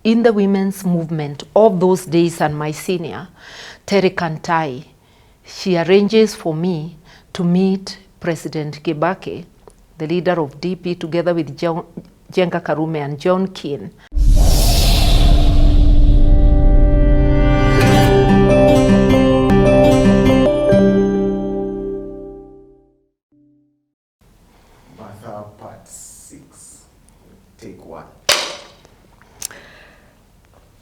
in the women's movement of those days and my senior, Terry Kantai, she arranges for me to meet President Kibaki, the leader of DP, together with Jenga Karume and John Keane. Martha, part 6, take 1.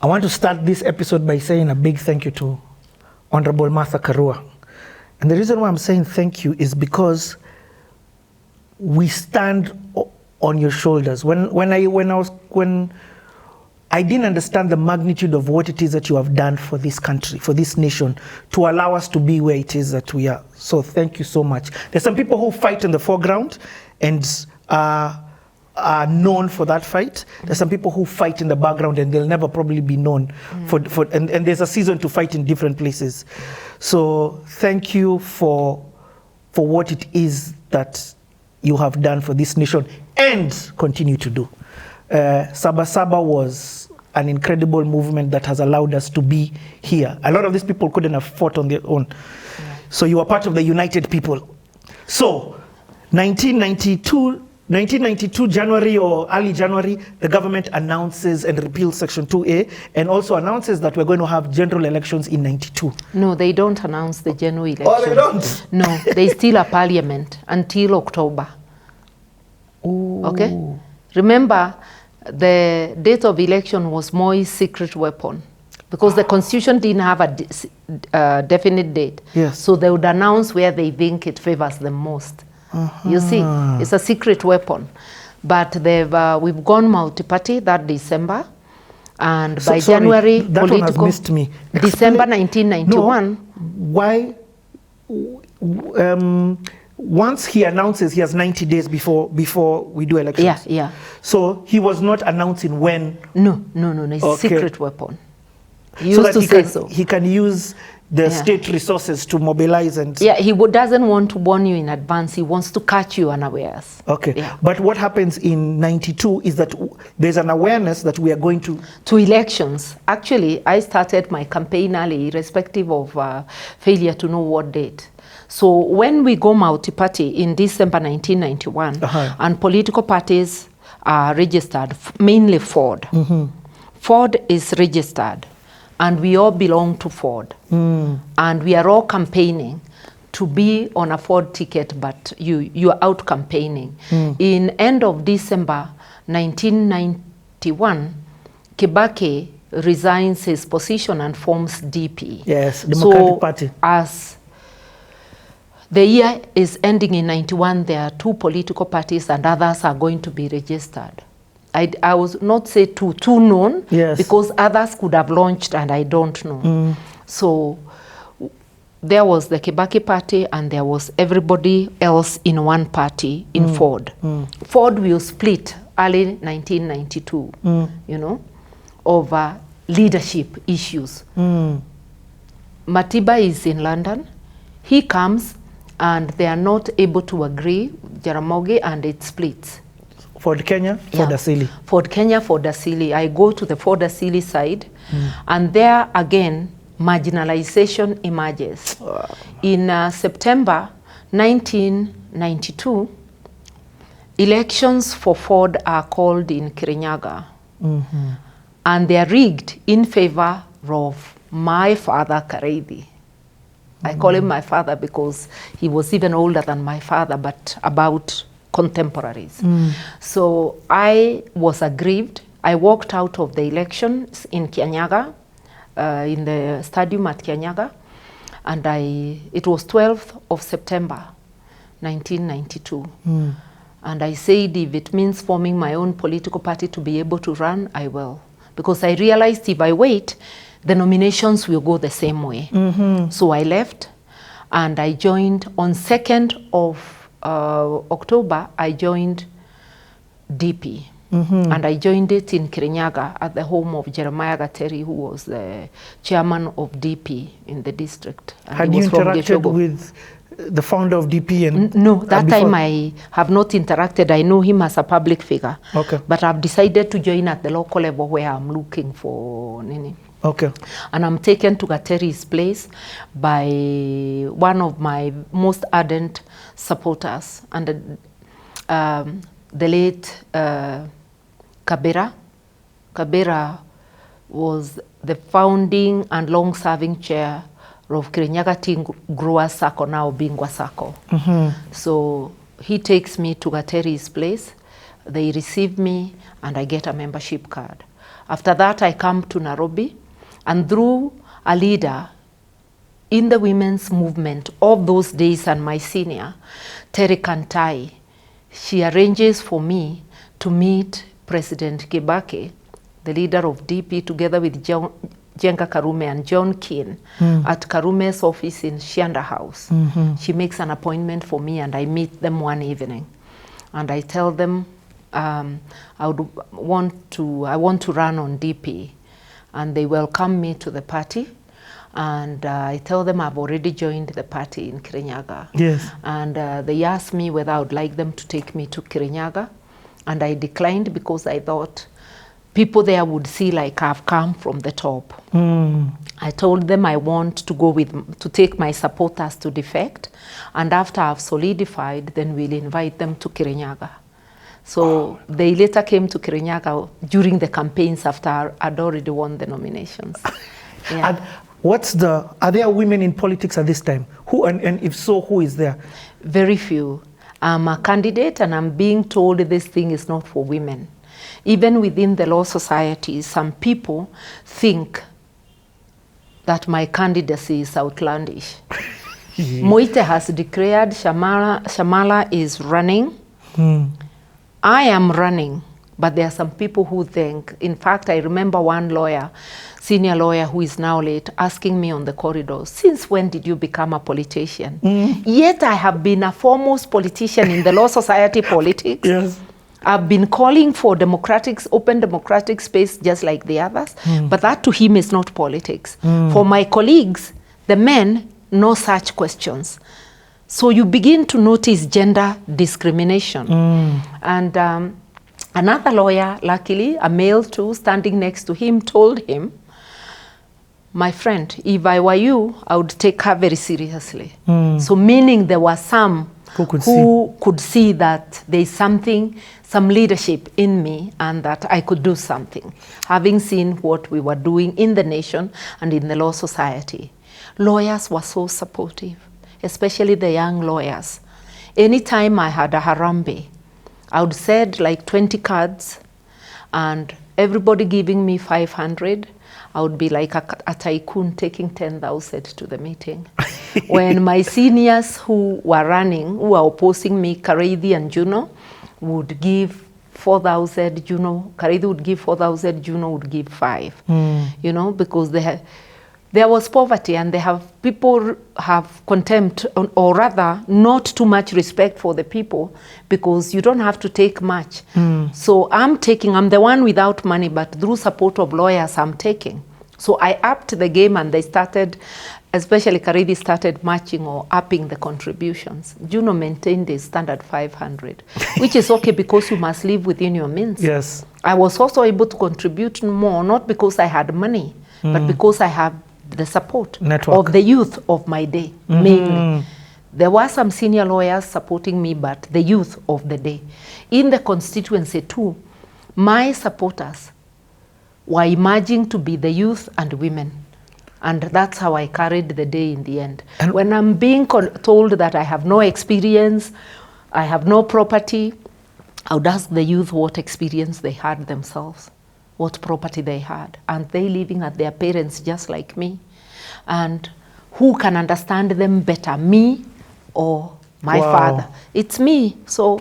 I want to start this episode by saying a big thank you to Honorable Martha Karua. And the reason why I'm saying thank you is because we stand on your shoulders. When I didn't understand the magnitude of what it is that you have done for this country, for this nation, to allow us to be where it is that we are. So thank you so much. There's some people who fight in the foreground and are known for that fight. There's some people who fight in the background and they'll never probably be known and there's a season to fight in different places. So thank you for what it is that you have done for this nation and continue to do. Saba Saba was an incredible movement that has allowed us to be here. A lot of these people couldn't have fought on their own. Yeah. So you are part of the united people. So 1992 January or early January, the government announces and repeals Section 2A and also announces that we're going to have general elections in 92. No, they don't announce the general elections. Oh, they don't? No, they still a parliament until October. Ooh. Okay? Remember, the date of election was Moi's secret weapon because the constitution didn't have a definite date. Yes. So they would announce where they think it favors them most. You see, it's a secret weapon. But we've gone multi-party that December, and by January, that one has missed me. December 1991. No, why? Once he announces, he has 90 days before we do elections. Yeah. So he was not announcing when. No. It's a secret weapon. He so used that to say so. He can use the state resources to mobilize and. Yeah, he doesn't want to warn you in advance. He wants to catch you unawares. Okay. Yeah. But what happens in 92 is that there's an awareness that we are going to elections. Actually, I started my campaign early, irrespective of failure to know what date. So when we go multi-party in December 1991, and political parties are registered, mainly Ford. Ford is registered, and we all belong to Ford. And we are all campaigning to be on a Ford ticket, but you are out campaigning. In end of December 1991, Kibaki resigns his position and forms DP. Yes, Democratic Party. As the year is ending in 91, there are 2 political parties and others are going to be registered. I would not say too known, because others could have launched and I don't know. So there was the Kibaki party and there was everybody else in one party in Ford. Ford will split early 1992, you know, over leadership issues. Matiba is in London. He comes and they are not able to agree, Jaramogi, and it splits. Ford Kenya, Ford Asili. Ford Kenya, Ford Asili. I go to the Ford Asili side, and there again, marginalization emerges. In September 1992, elections for Ford are called in Kirinyaga, and they are rigged in favor of my father, Kareithi. I call him my father because he was even older than my father, but about contemporaries. So I was aggrieved. I walked out of the elections in Kianyaga, in the stadium at Kianyaga, and it was 12th of September, 1992. And I said, if it means forming my own political party to be able to run, I will. Because I realized if I wait, the nominations will go the same way. So I left, and I joined on 2nd of October, I joined DP. And I joined it in Kirinyaga at the home of Jeremiah Gateri, who was the chairman of DP in the district. And had you interacted with the founder of DP? And no, that time I have not interacted. I know him as a public figure. Okay. But I've decided to join at the local level where I'm looking for Nini. Okay. And I'm taken to Gateri's place by one of my most ardent supporters, and the late Kabera. Kabera was the founding and long-serving chair of Kirinyaga Tea Growers Sacco, now Bingwa Sacco. So he takes me to Gateri's place. They receive me and I get a membership card. After that, I come to Nairobi, and through a leader in the women's movement of those days and my senior, Terry Kantai, she arranges for me to meet President Kibaki, the leader of DP, together with Jenga Karume and John Keane at Karume's office in Shianda House. She makes an appointment for me and I meet them one evening. And I tell them I want to run on DP. And they welcome me to the party. And I tell them I've already joined the party in Kirinyaga. Yes. And they asked me whether I would like them to take me to Kirinyaga. And I declined because I thought people there would see like I've come from the top. I told them I want to go to take my supporters to defect, and after I've solidified, then we'll invite them to Kirinyaga. So they later came to Kirinyaga during the campaigns after I'd already won the nominations. Yeah. And are there women in politics at this time? Who, and if so, who is there? Very few. I'm a candidate and I'm being told this thing is not for women. Even within the Law Society, some people think that my candidacy is outlandish. Moite has declared Shamala is running. I am running, but there are some people who think, in fact, I remember one lawyer, senior lawyer who is now late, asking me on the corridor, since when did you become a politician? Yet I have been a foremost politician in the Law Society politics. Yes. I've been calling for open democratic space just like the others, but that to him is not politics. For my colleagues, the men, no such questions. So you begin to notice gender discrimination. And another lawyer, luckily, a male too, standing next to him, told him, my friend, if I were you, I would take her very seriously. So meaning there were some who could see that there is something, some leadership in me, and that I could do something, having seen what we were doing in the nation and in the Law Society. Lawyers were so supportive, especially the young lawyers. Anytime I had a harambe, I would send like 20 cards, and everybody giving me 500, I would be like a tycoon taking 10,000 to the meeting. When my seniors who were running, who were opposing me, Kareithi and Juno, would give 4,000, Kareithi would give 4,000, Juno would give 5. You know, because there was poverty, and people have contempt, or rather not too much respect for the people, because you don't have to take much. So I'm the one without money, but through support of lawyers, I'm taking. So I upped the game, and they started, especially Kareithi started matching or upping the contributions. Juno maintained the standard 500, which is okay because you must live within your means. Yes. I was also able to contribute more, not because I had money, but because I have the support of the youth of my day, mainly. There were some senior lawyers supporting me, but the youth of the day. In the constituency too, my supporters were emerging to be the youth and women. And that's how I carried the day in the end. And when I'm being told that I have no experience, I have no property, I would ask the youth what experience they had themselves, what property they had, and they living at their parents just like me. And who can understand them better, me or my father? It's me. So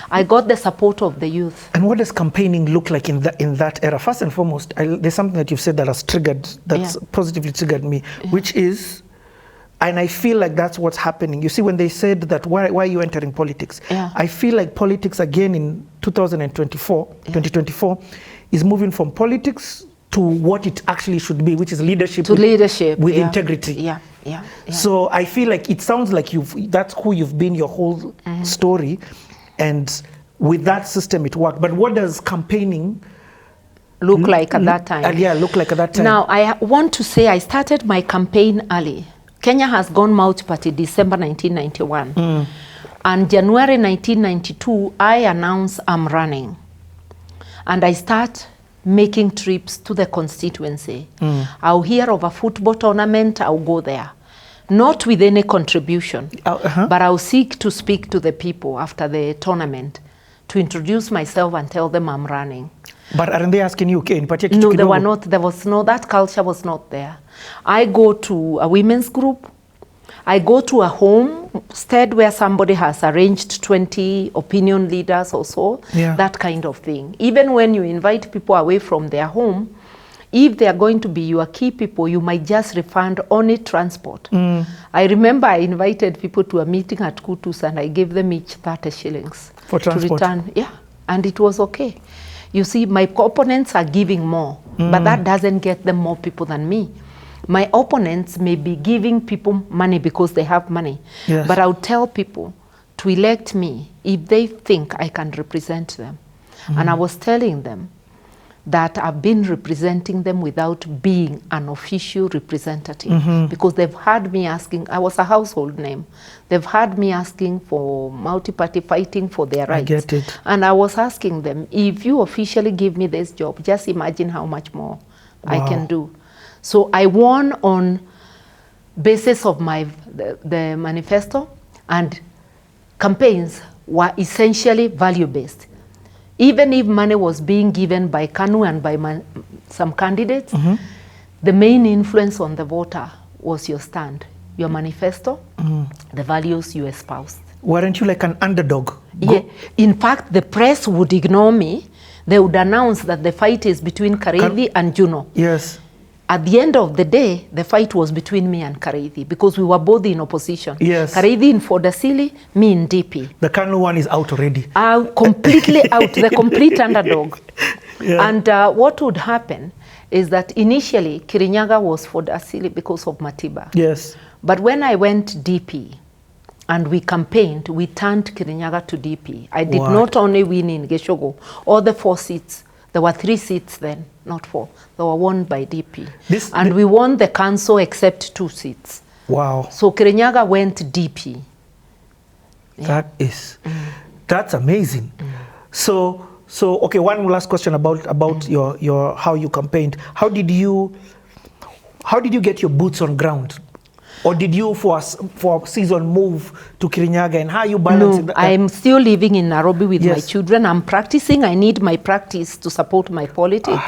I got the support of the youth. And what does campaigning look like in that era? First and foremost, there's something that you've said that has triggered, that's positively triggered me, which is, and I feel like that's what's happening. You see, when they said that, why are you entering politics? I feel like politics again in 2024 is moving from politics to what it actually should be, which is leadership. To leadership. With integrity. Yeah. Yeah. So I feel like it sounds like that's who you've been your whole story, and with that system it worked. But what does campaigning look like at that time? Look like at that time. Now, I want to say I started my campaign early. Kenya has gone multi-party December 1991. And January 1992, I announced I'm running. And I start making trips to the constituency. I'll hear of a football tournament, I'll go there. Not with any contribution, but I'll seek to speak to the people after the tournament to introduce myself and tell them I'm running. But aren't they asking you, okay, no, they were not. There was no, that culture was not there. I go to a women's group. I go to a homestead where somebody has arranged 20 opinion leaders or so, that kind of thing. Even when you invite people away from their home, if they are going to be your key people, you might just refund only transport. I remember I invited people to a meeting at Kutus and I gave them each 30 shillings. For transport? To return. Yeah, and it was okay. You see, my opponents are giving more, but that doesn't get them more people than me. My opponents may be giving people money because they have money, but I'll tell people to elect me if they think I can represent them. And I was telling them that I've been representing them without being an official representative, because they've heard me asking, I was a household name, they've heard me asking for multi-party, fighting for their rights. I get it. And I was asking them, if you officially give me this job, just imagine how much more I can do. So I won on basis of the manifesto, and campaigns were essentially value-based. Even if money was being given by KANU and by some candidates, the main influence on the voter was your stand, your manifesto, the values you espoused. Weren't you like an underdog? Yeah. In fact, the press would ignore me. They would announce that the fight is between Kareithi and Juno. Yes. At the end of the day, the fight was between me and Kareithi because we were both in opposition. Yes. Kareithi in Fodasili, me in DP. The KANU one is out already. Completely out, the complete underdog. And what would happen is that initially Kirinyaga was Fodasili because of Matiba. Yes. But when I went DP and we campaigned, we turned Kirinyaga to DP. I did not only win in Gichugu, all the 4 seats. There were 3 seats then, not 4. They were won by DP. And we won the council except 2 seats. Wow. So Kirinyaga went DP. That is, that's amazing. So okay, one last question about your how you campaigned. How did you get your boots on ground? Or did you, for a season, move to Kirinyaga, and how are you balancing that? I'm still living in Nairobi with my children. I'm practicing. I need my practice to support my politics.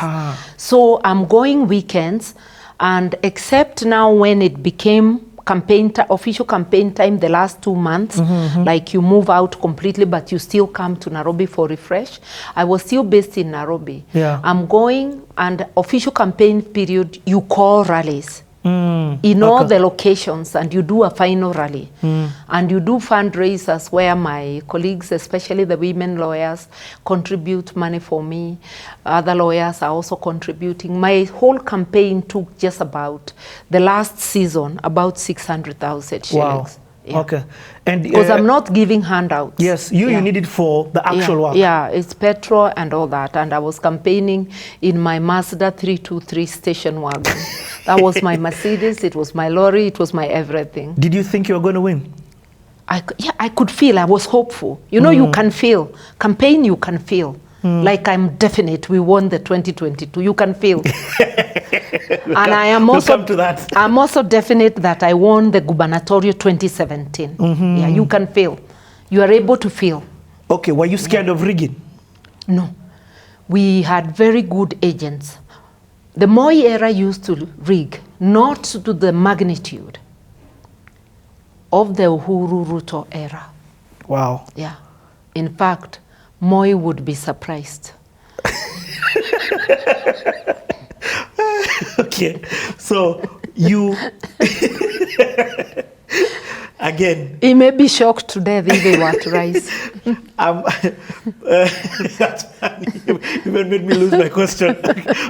So I'm going weekends, and except now when it became official campaign time the last 2 months, like you move out completely, but you still come to Nairobi for refresh. I was still based in Nairobi. I'm going, and official campaign period, you call rallies. In all the locations, and you do a final rally, and you do fundraisers where my colleagues, especially the women lawyers, contribute money for me. Other lawyers are also contributing. My whole campaign took just about, the last season, about 600,000 shillings. Wow. Yeah. Okay. And because I'm not giving handouts. Yes, you need it for the actual work. Yeah, it's petrol and all that. And I was campaigning in my Mazda 323 station wagon. That was my Mercedes, it was my lorry, it was my everything. Did you think you were going to win? I could feel, I was hopeful. You know, you can feel. Campaign, you can feel. Like I'm definite, we won the 2022. You can feel. And I am also, we'll come to that. I'm also definite that I won the gubernatorial 2017. Yeah, you can feel. You are able to feel. Okay, were you scared of rigging? No. We had very good agents. The Moi era used to rig, not to the magnitude of the Uhuru Ruto era. Wow. Yeah. In fact, Moi would be surprised. Okay, so you again. He may be shocked to death if they were to rise. You even made me lose my question.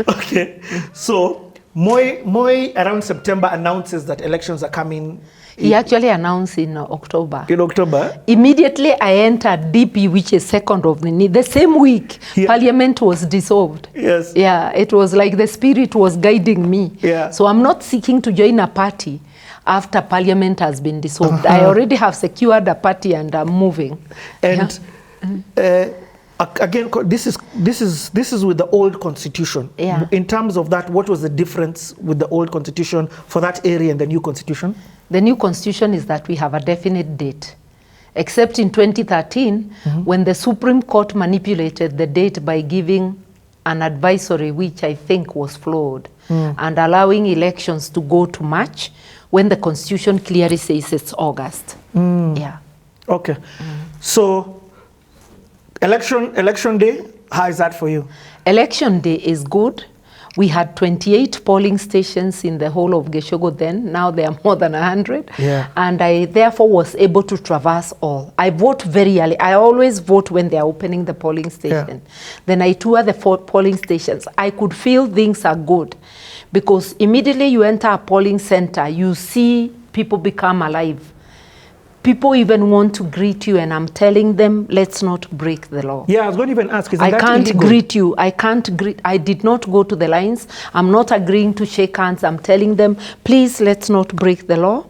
Okay, so Moi around September announces that elections are coming. He actually announced in October. In October? Immediately I entered DP, which is second of the need. The same week, Parliament was dissolved. Yes. Yeah, it was like the spirit was guiding me. Yeah. So I'm not seeking to join a party after Parliament has been dissolved. I already have secured a party and I'm moving. And again, this is with the old constitution. Yeah. In terms of that, what was the difference with the old constitution for that area and the new constitution? The new constitution is that we have a definite date, except in 2013, when the Supreme Court manipulated the date by giving an advisory, which I think was flawed, and allowing elections to go to March, when the constitution clearly says it's August. Yeah. Okay. So, election day, how is that for you? Election day is good. We had 28 polling stations in the whole of Gichugu then. Now there are more than 100. Yeah. And I therefore was able to traverse all. I vote very early. I always vote when they are opening the polling station. Yeah. Then I tour the 4 polling stations. I could feel things are good because immediately you enter a polling center, you see people become alive. People even want to greet you, and I'm telling them, let's not break the law. Yeah, I was going to even ask, isn't I that can't illegal? greet you. I can't greet. I did not go to the lines. I'm not agreeing to shake hands. I'm telling them, please, let's not break the law.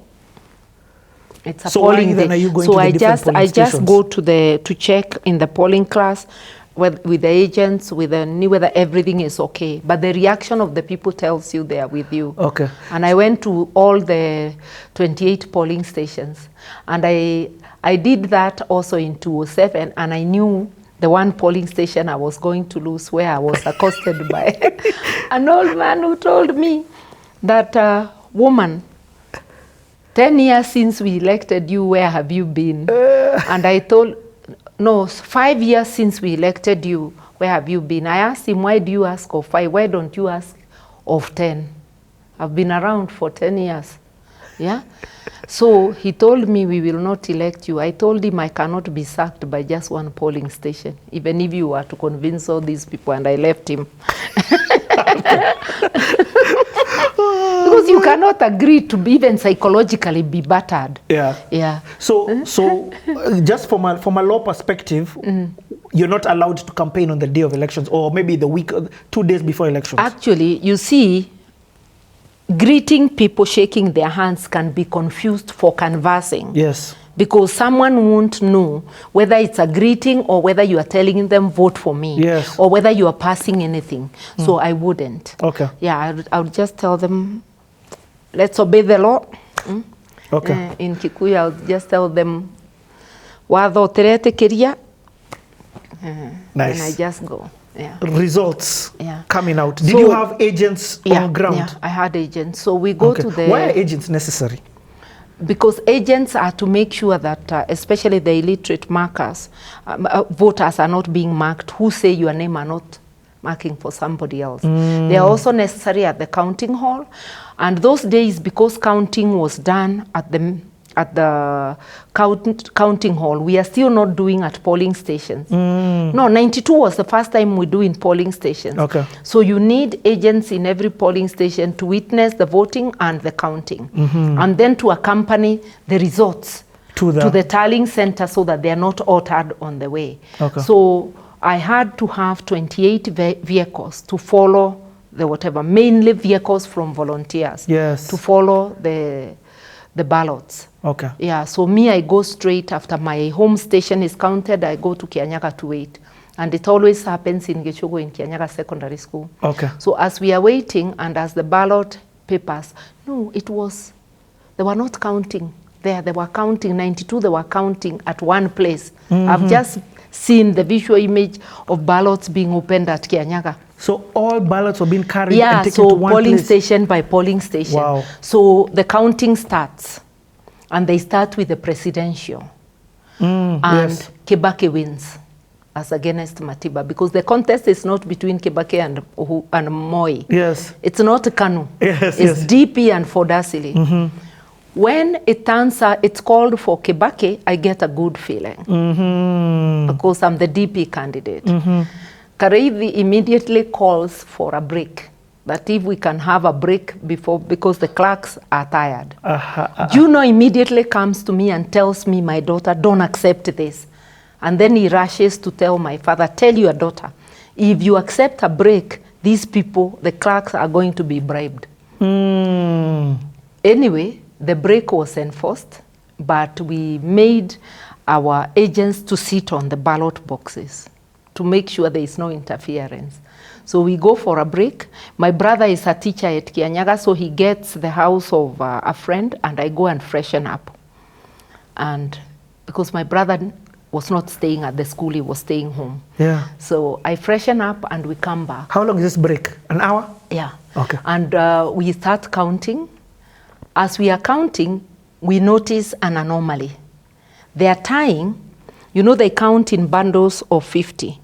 It's a polling day. Are you going so to the I different polling just stations? go to check in the polling class with the agents, whether everything is okay. But the reaction of the people tells you they are with you. Okay. And I went to all the 28 polling stations. And I did that also in 2007, and I knew the one polling station I was going to lose, where I was accosted by an old man who told me that, woman, 10 years since we elected you, where have you been? And I told, no, 5 years since we elected you, where have you been? I asked him, why do you ask of 5? Why don't you ask of 10? I've been around for 10 years. Yeah? So he told me, we will not elect you. I told him I cannot be sacked by just one polling station, even if you were to convince all these people, and I left him. Because you cannot agree to be even psychologically be battered. Yeah. Yeah. So just from a law perspective, you're not allowed to campaign on the day of elections, or maybe the week, 2 days before elections. Actually, you see, greeting people, shaking their hands can be confused for canvassing. Yes. Because someone won't know whether it's a greeting or whether you are telling them vote for me. Yes. Or whether you are passing anything. So I wouldn't. Okay. Yeah, I would just tell them, let's obey the law. Okay. In Kikuyu, I'll just tell them, watho teretekeria. Nice. And I just go. Yeah. Results coming out. Did So, you have agents on ground? Yeah, I had agents. So we go to the... Why are agents necessary? Because agents are to make sure that, especially the illiterate markers, voters are not being marked who say your name are not marking for somebody else. They are also necessary at the counting hall. And those days, because counting was done at the counting hall, we are still not doing at polling stations. No, 92 was the first time we do in polling stations. Okay. So you need agents in every polling station to witness the voting and the counting, and then to accompany the results to the tallying center so that they are not altered on the way. Okay. So I had to have 28 vehicles to follow the whatever, mainly vehicles from volunteers. Yes. To follow the ballots. Okay. Yeah, so me, I go straight after my home station is counted, I go to Kianyaga to wait. And it always happens in Gichugu in Kianyaga Secondary School. Okay. So as we are waiting and as the ballot papers, no, they were not counting there. They were counting 92, they were counting at one place. I've just seen the visual image of ballots being opened at Kianyaga. So all ballots were being carried and taken to one polling place? Station by polling station. Wow. So the counting starts, and they start with the presidential. And yes. Kibaki wins as against Matiba, because the contest is not between Kibaki and Moi. Yes. It's not Kanu. Yes, it's DP and Fodasili. When it turns out it's called for Kibaki, I get a good feeling because I'm the DP candidate. Kareithi immediately calls for a break that if we can have a break before, because the clerks are tired. Juno immediately comes to me and tells me, my daughter, don't accept this. And then he rushes to tell my father, tell your daughter, if you accept a break, these people, the clerks, are going to be bribed. Anyway, the break was enforced, but we made our agents to sit on the ballot boxes to make sure there is no interference. So we go for a break. My brother is a teacher at Kianyaga, so he gets the house of a friend, and I go and freshen up. And because my brother was not staying at the school, he was staying home. Yeah. So I freshen up and we come back. How long is this break? An hour? Yeah. Okay. And we start counting. As we are counting, we notice an anomaly. They are tying, you know, they count in bundles of 50.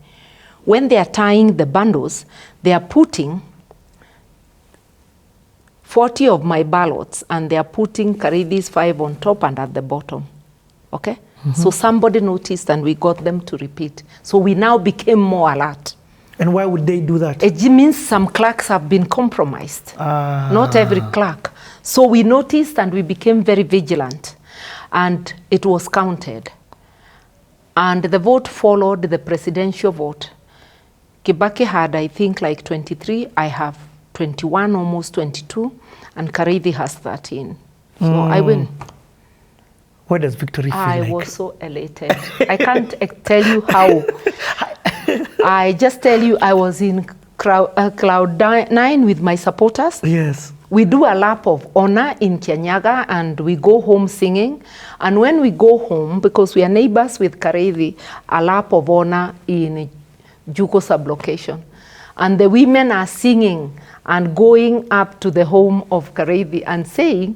When they are tying the bundles, they are putting 40 of my ballots, and they are putting Karidhi's 5 on top and at the bottom. Okay? So somebody noticed, and we got them to repeat. So we now became more alert. And why would they do that? It means some clerks have been compromised. Not every clerk. So we noticed and we became very vigilant. And it was counted. And the vote followed the presidential vote. Kibaki had, I think, like 23. I have 21, almost 22. And Karidhi has 13. So I win. What does victory feel like? I was so elated. I can't tell you how. I just tell you, I was in cloud 9 with my supporters. Yes. We do a lap of honor in Kianyaga, and we go home singing. And when we go home, because we are neighbors with Karidhi, a lap of honor in Gichugu sublocation. And the women are singing and going up to the home of Karidhi and saying,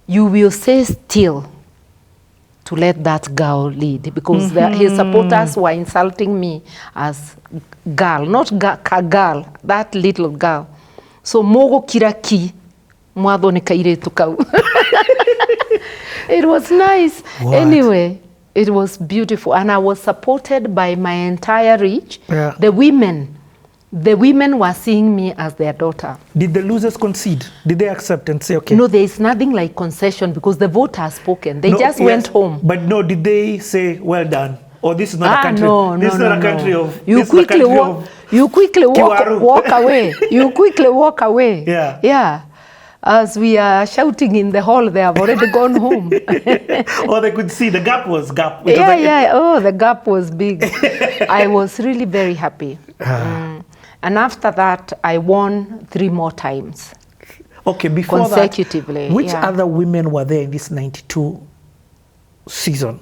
you will stay still to let that girl lead, because his supporters were insulting me as girl, not girl, that little girl. So mogo kiraki, mwado ni kairetu kau. It was nice. What? Anyway, it was beautiful, and I was supported by my entire reach. Yeah. The women were seeing me as their daughter. Did the losers concede? Did they accept and say, okay? No, there is nothing like concession, because the vote has spoken. They just went home. But no, did they say, well done? Or this is not a country. No, this is no, not a country of. You quickly walk away. You quickly walk away. Yeah. Yeah. As we are shouting in the hall, they have already gone home. Or they could see the gap was gap. Yeah. Oh, the gap was big. I was really very happy. And after that, I won 3 more times. Okay, before consecutively. That, which other women were there in this 92 season?